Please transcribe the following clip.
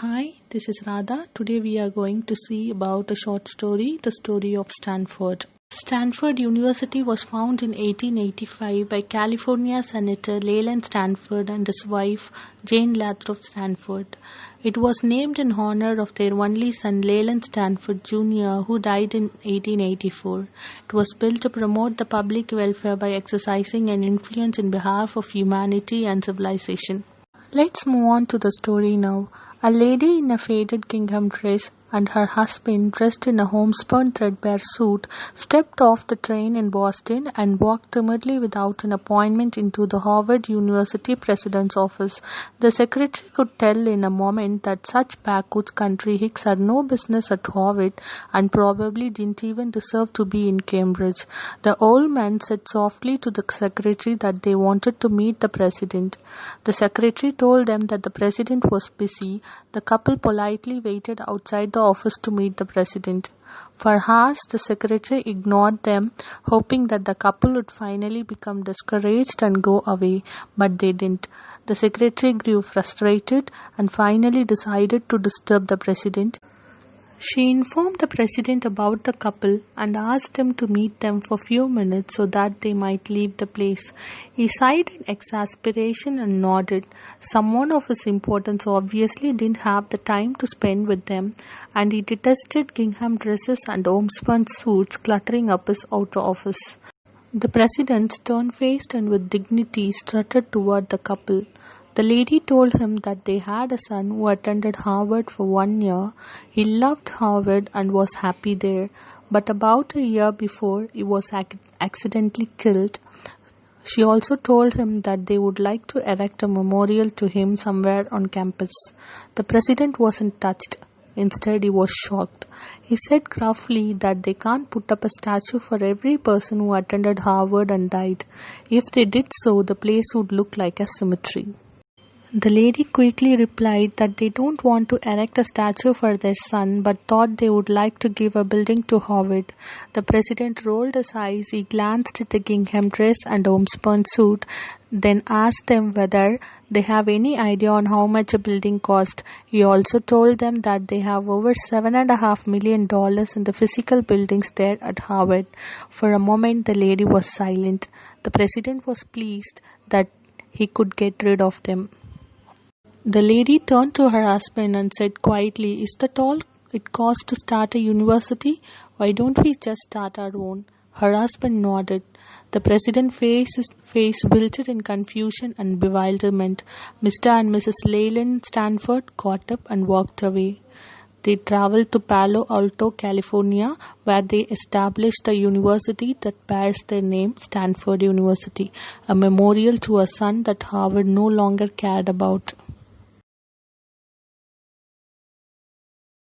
Hi, this is Radha. Today we are going to see about a short story, The Story of Stanford. Stanford University was founded in 1885 by California Senator Leland Stanford and his wife Jane Lathrop Stanford. It was named in honor of their only son Leland Stanford Jr., who died in 1884. It was built to promote the public welfare by exercising an influence in behalf of humanity and civilization. Let's move on to the story now. A lady in a faded gingham dress and her husband, dressed in a homespun threadbare suit, stepped off the train in Boston and walked timidly without an appointment into the Harvard University president's office. The secretary could tell in a moment that such backwoods country hicks had no business at Harvard and probably didn't even deserve to be in Cambridge. The old man said softly to the secretary that they wanted to meet the president. The secretary told them that the president was busy. The couple politely waited outside the office to meet the president. For hours, the secretary ignored them, hoping that the couple would finally become discouraged and go away, but they didn't. The secretary grew frustrated and finally decided to disturb the president. She informed the president about the couple and asked him to meet them for a few minutes so that they might leave the place. He sighed in exasperation and nodded. Someone of his importance obviously didn't have the time to spend with them, and he detested gingham dresses and homespun suits cluttering up his outer office. The president, stern-faced and with dignity, strutted toward the couple. The lady told him that they had a son who attended Harvard for 1 year. He loved Harvard and was happy there, but about a year before he was accidentally killed. She also told him that they would like to erect a memorial to him somewhere on campus. The president wasn't touched. Instead, he was shocked. He said gruffly that they can't put up a statue for every person who attended Harvard and died. If they did so, the place would look like a cemetery. The lady quickly replied that they don't want to erect a statue for their son, but thought they would like to give a building to Harvard. The president rolled his eyes. He glanced at the gingham dress and homespun suit, then asked them whether they have any idea on how much a building cost. He also told them that they have over $7.5 million in the physical buildings there at Harvard. For a moment, the lady was silent. The president was pleased that he could get rid of them. The lady turned to her husband and said quietly, "Is that all it costs to start a university? Why don't we just start our own?" Her husband nodded. The president's face wilted in confusion and bewilderment. Mr. and Mrs. Leland Stanford got up and walked away. They traveled to Palo Alto, California, where they established the university that bears their name, Stanford University, a memorial to a son that Harvard no longer cared about.